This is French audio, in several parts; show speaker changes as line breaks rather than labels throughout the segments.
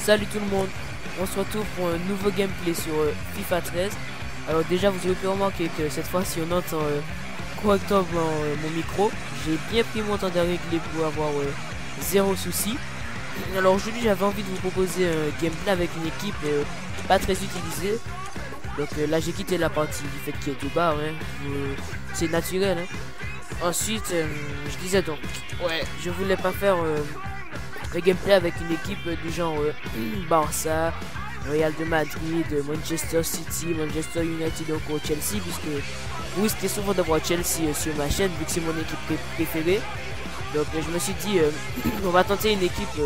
Salut tout le monde, on se retrouve pour un nouveau gameplay sur FIFA 13. Alors déjà vous avez pu remarquer que cette fois-ci on entend correctement mon micro. J'ai bien pris mon temps de régler pour avoir zéro souci. Alors aujourd'hui j'avais envie de vous proposer un gameplay avec une équipe pas très utilisée. Donc là j'ai quitté la partie du fait qu'il y ait deux barres, hein. C'est naturel, hein. Ensuite je disais donc, ouais, je voulais pas faire le gameplay avec une équipe du genre Barça, Real de Madrid, Manchester City, Manchester United, donc Chelsea, puisque vous risquez souvent d'avoir Chelsea sur ma chaîne vu que c'est mon équipe préférée. Donc je me suis dit on va tenter une équipe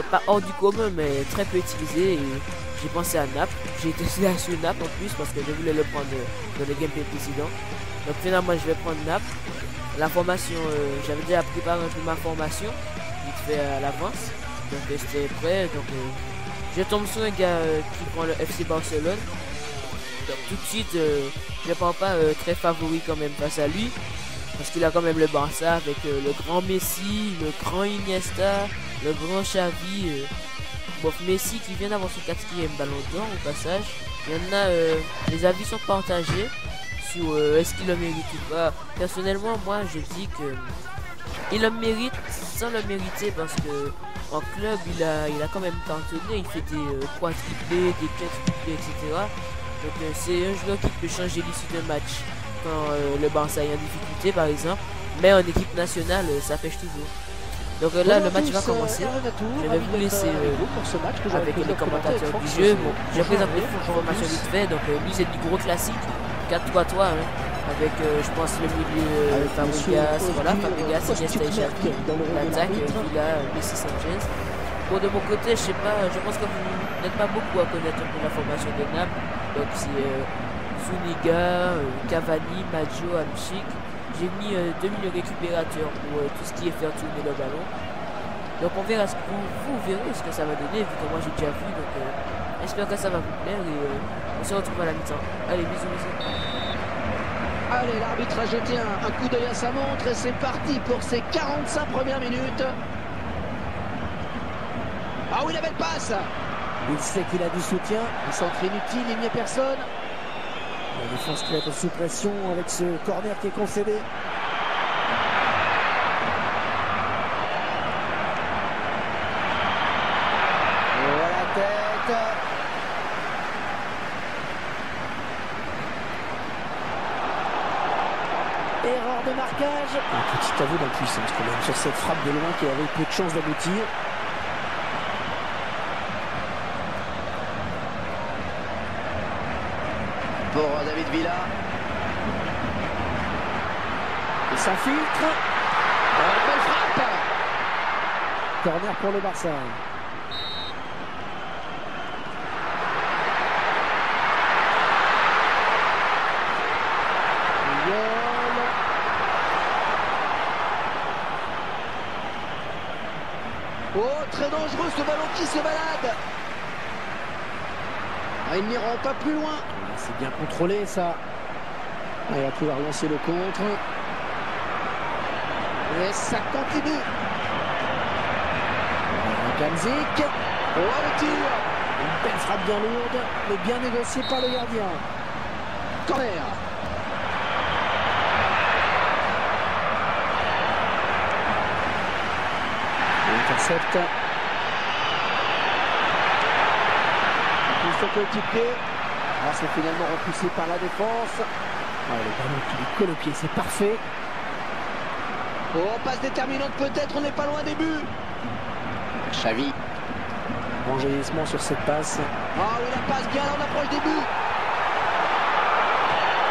pas hors du commun mais très peu utilisée, et j'ai pensé à Naples. J'ai testé sur Naples en plus parce que je voulais le prendre dans le gameplay précédent. Donc finalement je vais prendre Naples. La formation, j'avais déjà préparé un peu ma formation vite fait à l'avance, donc c'était prêt. Donc je tombe sur un gars qui prend le FC Barcelone. Donc tout de suite je ne prends pas très favori quand même face à lui, parce qu'il a quand même le Barça avec le grand Messi, le grand Iniesta, le grand Xavi. Bon, Messi qui vient d'avoir son 4e ballon d'or au passage. Il y en a, les avis sont partagés sur est-ce qu'il le mérite ou pas. Personnellement moi je dis que il le mérite sans le mériter, parce que en club il a quand même cartonné. Il fait des 3 triplés, des 4 triplés, etc. Donc c'est un joueur qui peut changer l'issue d'un match quand le Barça est en difficulté par exemple, mais en équipe nationale ça pêche toujours. Donc là le match va commencer. Je vais vous laisser avec les commentateurs du jeu. Bon, je présente les formations vite fait. Donc lui c'est du gros classique 4-3-3, hein, avec je pense le milieu Fabregas, voilà, Fabregas, Iniesta et Xavi. L'attaque Villa, Messi, Sanchez. Bon, de mon côté, je sais pas, je pense que vous n'êtes pas beaucoup à connaître la formation de Naples. Donc c'est Zuniga, Cavani, Maggio, Hamšík. J'ai mis 2 milieux récupérateurs pour tout ce qui est faire tourner le ballon. Donc on verra ce que vous verrez ce que ça va donner, vu que moi j'ai déjà vu. Donc j'espère que ça va vous plaire, et on se retrouve à la mi-temps. Allez, bisous, bisous.
Allez, l'arbitre a jeté un coup d'œil à sa montre et c'est parti pour ces 45 premières minutes. Ah oui, la belle passe.
Il sait qu'il a du soutien.
Le centre inutile, il n'y a personne.
La défense qui va être sous pression avec ce corner qui est concédé.
Oh, la tête.
Erreur de marquage. Un petit aveu d'impuissance quand même sur cette frappe de loin qui avait peu de chance d'aboutir.
Pour David Villa.
Il s'infiltre.
Belle frappe.
Corner pour le Barça.
Oh, très dangereux ce ballon qui se balade. Ah, ils n'iront pas plus loin.
C'est bien contrôlé ça. Il va pouvoir lancer le contre.
Et ça continue.
Hamšík.
Oh, le tir.
Une belle frappe bien lourde, mais bien négociée par le gardien.
Corner.
Intercepte.
Son coéquipier. Ah, c'est finalement repoussé par la défense.
Le ballon qui lui colle au pied, c'est parfait.
Oh, passe déterminante peut-être, on n'est pas loin des buts. Xavi.
Bon jaillissement sur cette passe.
Ah oui, la passe bien, là on approche des buts.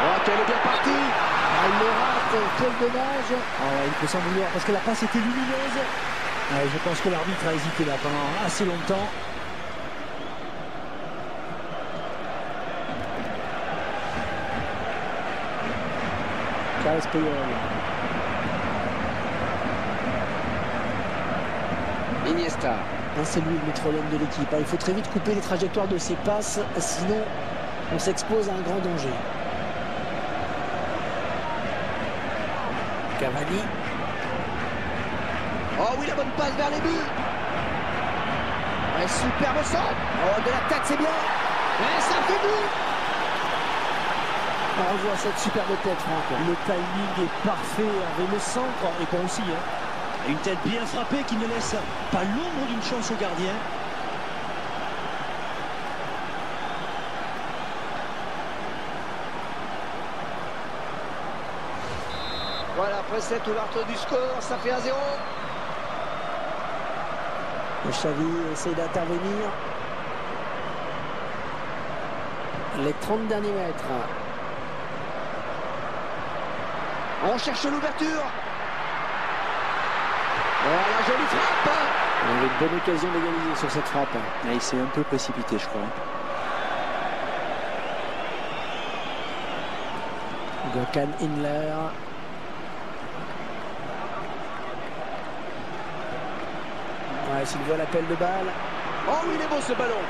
Oh, qu'elle est bien partie.
Ah, il le rate, quel dommage. Il peut s'en vouloir parce que la passe était lumineuse. Je pense que l'arbitre a hésité là pendant assez longtemps.
Iniesta.
C'est lui le métronome de l'équipe. Il faut très vite couper les trajectoires de ses passes, sinon on s'expose à un grand danger. Cavani.
Oh oui, la bonne passe vers les buts. Ouais, superbe centre. Oh, de la tête, c'est bien. Et ça fait but. On revoit cette superbe tête, Franck.
Le timing est parfait avec le centre et pas aussi. Hein. Une tête bien frappée qui ne laisse pas l'ombre d'une chance au gardien.
Voilà, après cette ouverture du score, ça fait 1-0.
Xavi essaye d'intervenir. Les 30 derniers mètres.
On cherche l'ouverture. Voilà, jolie frappe.
On avait une bonne occasion d'égaliser sur cette frappe.
Et il s'est un peu précipité, je crois.
Gökhan Inler. Ouais, s'il voit l'appel de balle.
Oh oui, il est beau ce ballon.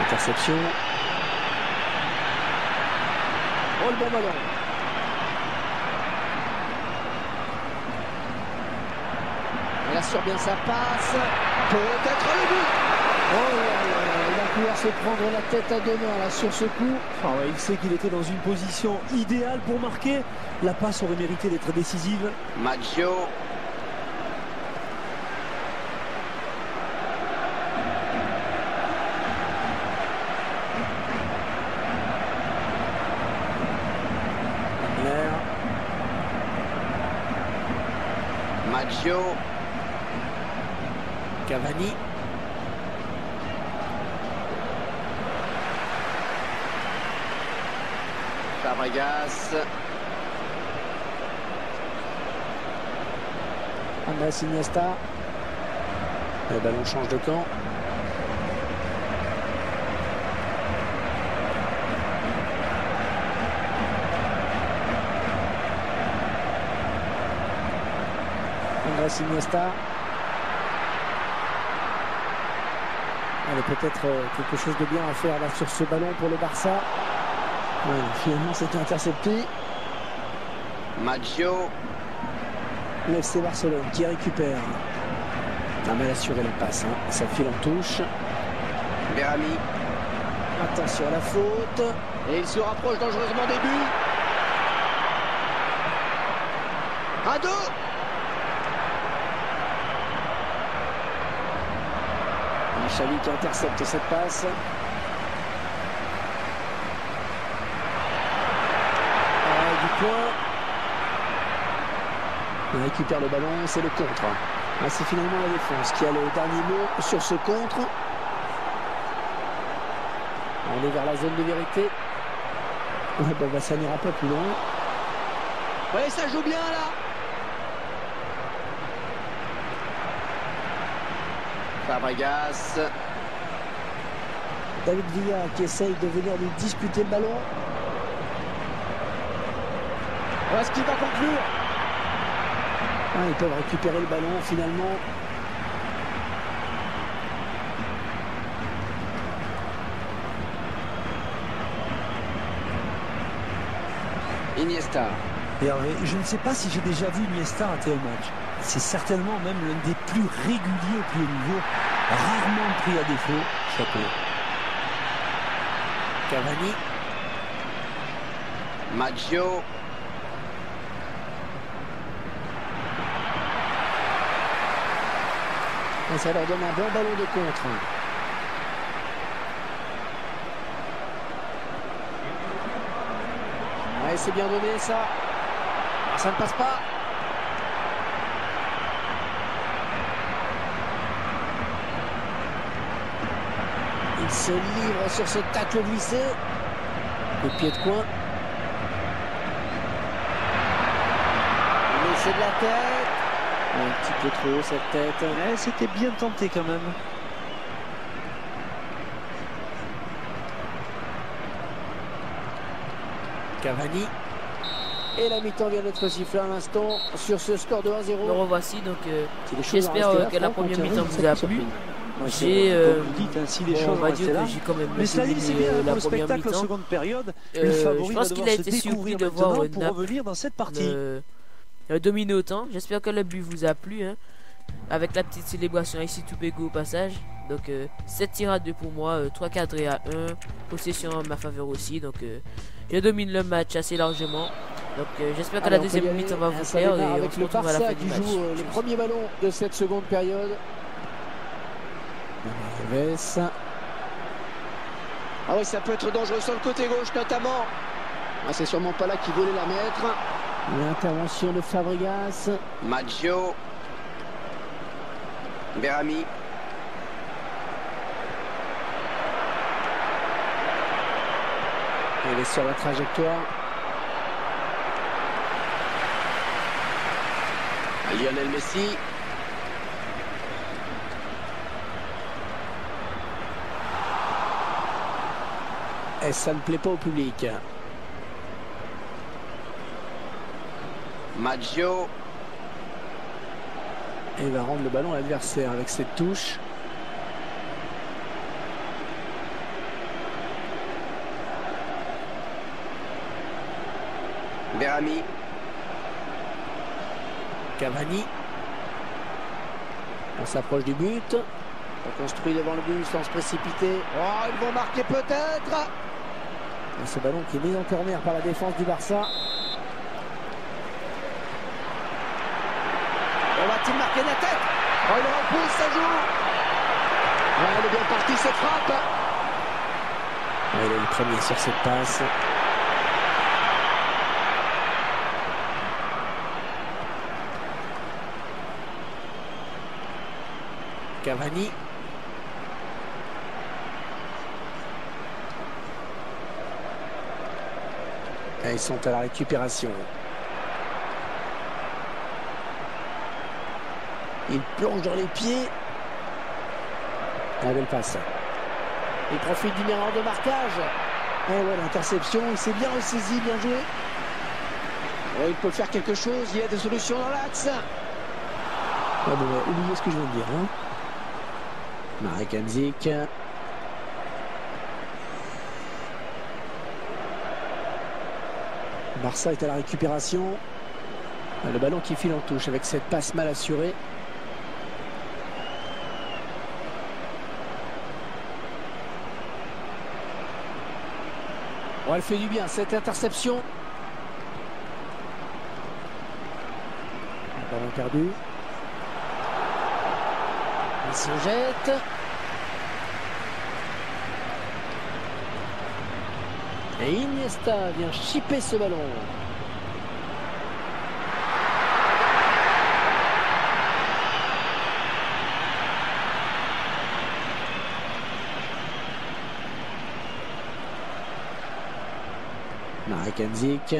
Interception.
Oh, le bon ballon. Il assure bien sa passe. Peut-être le but.
Oh là là, il va pouvoir se prendre la tête à deux mains là, sur ce coup.
Ah ouais, il sait qu'il était dans une position idéale pour marquer. La passe aurait mérité d'être décisive.
Maggio. Maggio.
Cavani.
Fabregas.
Andrés Iniesta. Le ballon change de camp. Andrés Iniesta. Allez, peut-être quelque chose de bien à faire là sur ce ballon pour le Barça. Ouais, finalement, c'était intercepté.
Maggio.
L'FC Barcelone qui récupère. Ah, mal assuré la passe, hein. Ça file en touche.
Berami.
Attention à la faute.
Et il se rapproche dangereusement des buts. 1-2.
Xavi qui intercepte cette passe. Du point. Il récupère le ballon, c'est le contre. Ah, c'est finalement la défense qui a le dernier mot sur ce contre. On est vers la zone de vérité. Ouais, bah, ça n'ira pas plus loin.
Oui, ça joue bien là. Fabregas.
David Villa qui essaye de venir lui disputer le ballon.
Est-ce qu'il va conclure?
Ah, ils peuvent récupérer le ballon finalement.
Iniesta.
Et Hervé, je ne sais pas si j'ai déjà vu Iniesta rater un match. C'est certainement même l'un des plus réguliers au plus haut niveau. Rarement pris à défaut. Chapeau.
Cavani.
Maggio.
Et ça leur donne un bon ballon de contre. Ouais, c'est bien donné ça. Ça ne passe pas. Il se livre sur ce tacle glissé. Le pied de coin. Mais c'est de la tête. Un petit peu trop haut cette tête.
C'était bien tenté quand même.
Cavani. Et la mi-temps vient d'être sifflée à l'instant sur ce score de 1-0.
Me revoici, donc j'espère que la première mi-temps vous a plu. J'ai on va dire que j'ai quand même
mais cela dit, c'est bien
la
pour le
première
spectacle en
mi-temps.
seconde période.
Je pense qu'il a été surpris de voir
pour revenir dans cette partie.
dominer autant. J'espère que le but vous a plu, hein. avec la petite célébration ici tout Bego au passage. Donc 7 tirs à 2 pour moi, 3 cadrés à 1, possession en ma faveur aussi. Donc je domine le match assez largement. Donc j'espère que la deuxième mi-temps va vous plaire et on
avec
se
le
retrouve à la fin
Barça
du
qui
match.
joue le premier ballon de cette seconde période. Ah oui, ça peut être dangereux sur le côté gauche notamment. Ah, c'est sûrement pas là qu'il voulait la mettre.
L'intervention de Fabregas.
Maggio. Berami.
Il est sur la trajectoire.
Lionel Messi.
Et ça ne plaît pas au public.
Maggio.
Et il va rendre le ballon à l'adversaire avec cette touche.
Berami.
Cavani. On s'approche du but. On construit devant le but sans se précipiter. Oh, ils vont marquer peut-être. Et ce ballon qui est mis en corner par la défense du Barça. On va-t-il marquer de la tête? Oh, il repousse, ça joue. Ouais, elle est bien partie cette frappe. Ouais, il est le premier sur cette passe. Cavani. Et ils sont à la récupération. Il plonge dans les pieds. La belle passe. Il profite d'une erreur de marquage. Et ouais, l'interception, il s'est bien ressaisi, bien joué. Ouais, il peut faire quelque chose, il y a des solutions dans l'axe. Ouais, bon, oubliez ce que je viens de dire. Hein. Marek Hamsik. Barça est à la récupération. Le ballon qui file en touche avec cette passe mal assurée. Oh, elle fait du bien cette interception. Le ballon perdu. Il se jette. Et Iniesta vient chipper ce ballon. Marek Hamsik.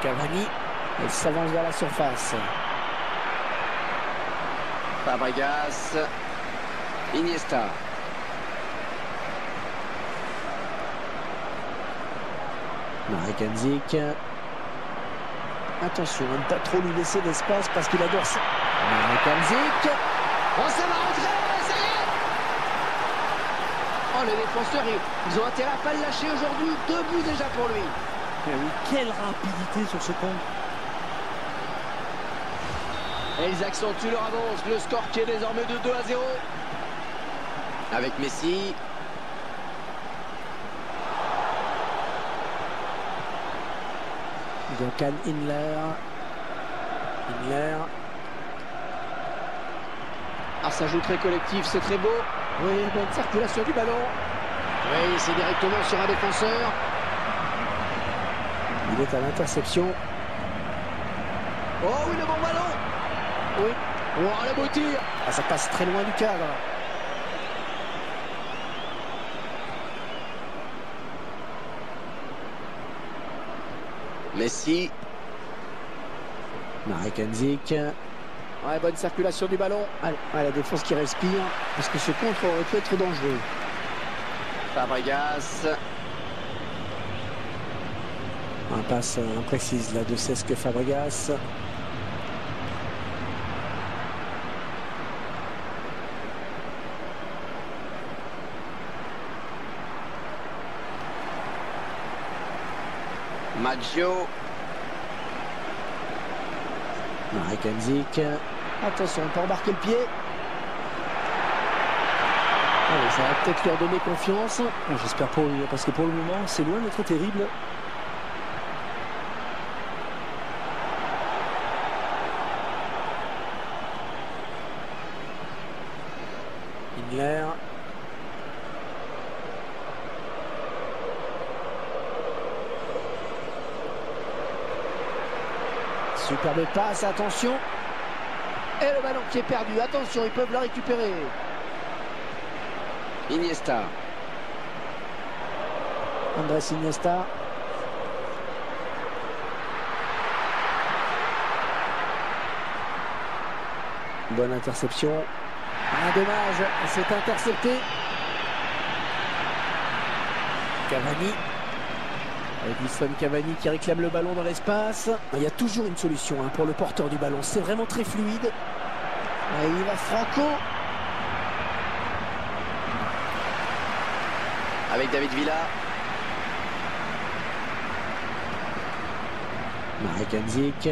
Cavani. Il s'avance vers la surface.
Fabregas. Iniesta.
Marek Hamsik. Attention, ne pas trop lui laisser d'espace parce qu'il adore ça. Marek Hamsik.
Oh, ça va rentrer, ça y est. Oh, les défenseurs, ils ont intérêt à pas le lâcher aujourd'hui. 2 buts déjà pour lui.
Et oui, quelle rapidité sur ce compte.
Et ils accentuent leur avance. Le score qui est désormais de 2-0. Avec Messi.
Gökhan Inler.
Ah, ça joue très collectif, c'est très beau.
Oui, bonne circulation du ballon.
Oui, c'est directement sur un défenseur.
Il est à l'interception.
Oh oui, le bon ballon.
Oui.
Oh, la beau tir.
Ah, ça passe très loin du cadre.
Messi.
Marek Hamsik. Ouais, bonne circulation du ballon. Allez, la défense qui respire. Parce que ce contre aurait pu être dangereux.
Fabregas.
Un passe imprécise là de Cesc Fabregas.
Maggio.
Marek Hamsik. Attention, on peut embarquer le pied. Allez, ça va peut-être leur donner confiance.
J'espère pour lui, parce que pour le moment, c'est loin d'être terrible. Ingler.
Superbe passe, attention. Et le ballon qui est perdu. Attention, ils peuvent le récupérer. Iniesta.
Andrés Iniesta. Bonne interception.
Un dommage, c'est intercepté. Cavani. Avec Wilson Cavani qui réclame le ballon dans l'espace.
Il y a toujours une solution pour le porteur du ballon. C'est vraiment très fluide.
Et il va Franco. Avec David Villa.
Marek Hamsik.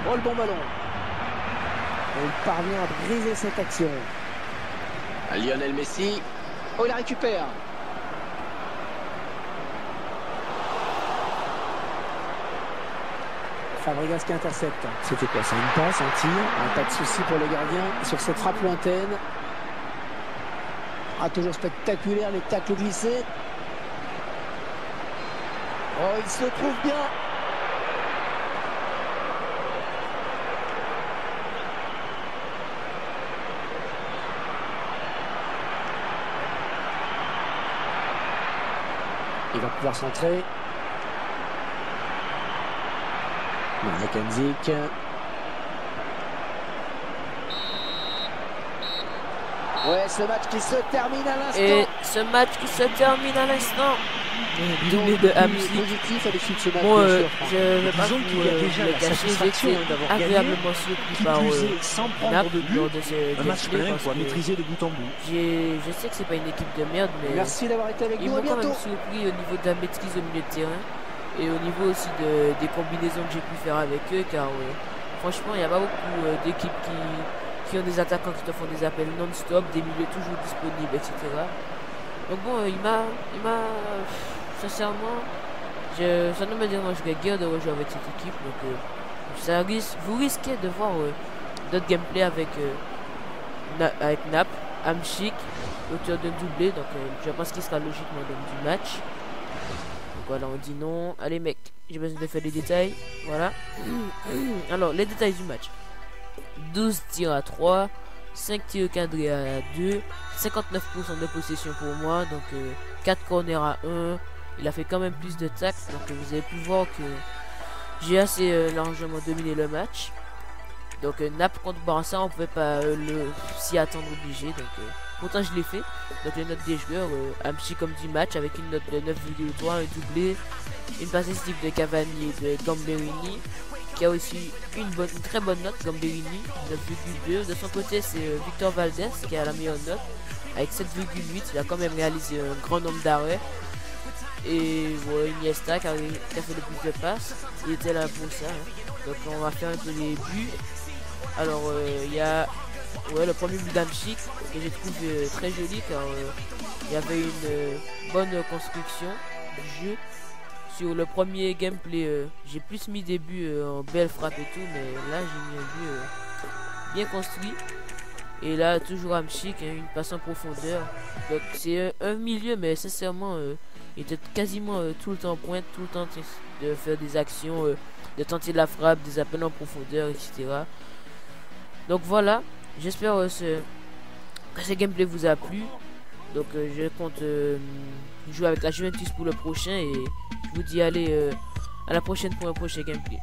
Oh, le bon ballon.
Et il parvient à briser cette action.
Lionel Messi. Oh, il la récupère.
Fabregas qui intercepte. C'était quoi? C'est une passe, un tir.
Pas de souci pour le gardien sur cette frappe lointaine. Toujours spectaculaire les tacles glissés. Oh, il se trouve bien.
Il va pouvoir centrer. Marek Hamsik.
Ouais, ce match qui se termine à l'instant.
Et ce match qui se termine à l'instant. Doublé de Hamsik.
Positif à l'issue de ce match.
Bon,
bien sûr,
je vais pas vous le cacher, j'ai été agréablement surpris par
sans
Naples
prendre de but.
lors de ce
Un match
gameplay
plein,
parce
quoi,
que
maîtrisé de bout en bout.
je sais que c'est pas une équipe de merde, mais
Merci d'avoir été avec
ils
nous. À
m'ont quand même
bientôt.
surpris au niveau de la maîtrise au milieu de terrain et au niveau aussi des combinaisons que j'ai pu faire avec eux, car franchement il n'y a pas beaucoup d'équipes qui ont des attaquants qui te font des appels non-stop, des milieux toujours disponibles, etc. Donc bon, il m'a sincèrement, ça ne me dérangerait guère de rejouer avec cette équipe, donc vous risquez de voir d'autres gameplays avec Naples, Hamsik, auteur d'un doublé, donc je pense qu'il sera logiquement l'homme du match. Donc voilà, on dit non. Allez mec, j'ai besoin de faire les détails. Voilà. Alors, les détails du match. 12 tirs à 3, 5 tirs cadrés à 2, 59% de possession pour moi, donc 4 corners à 1. Il a fait quand même plus de tacles, donc vous avez pu voir que j'ai assez largement dominé le match. Donc Naples contre Barça, on pouvait pas s'y attendre obligé, donc pourtant je l'ai fait. Donc les notes des joueurs, Hamsik comme du match avec une note de 9,3, un doublé, une passe décisive de Cavani et de Gamberini, qui a aussi une très bonne note, Gamberini, 9,2. De son côté, c'est Victor Valdés qui a la meilleure note, avec 7,8. Il a quand même réalisé un grand nombre d'arrêts. Et Iniesta qui a fait le plus de passes, il était là pour ça. Donc on va faire un peu les buts. Alors il y a le premier but d'Hamsik que j'ai trouvé très joli, car il y avait une bonne construction du jeu. Sur le premier gameplay, j'ai plus mis des buts en belle frappe et tout, mais là j'ai mis un but bien construit. Et là toujours Hamsik, une passe en profondeur. Donc c'est un milieu, mais sincèrement il était quasiment tout le temps en pointe, tout le temps de faire des actions, de tenter la frappe, des appels en profondeur, etc. Donc voilà, j'espère que ce gameplay vous a plu. Donc je compte jouer avec la Juventus pour le prochain, et je vous dis allez à la prochaine pour un prochain gameplay.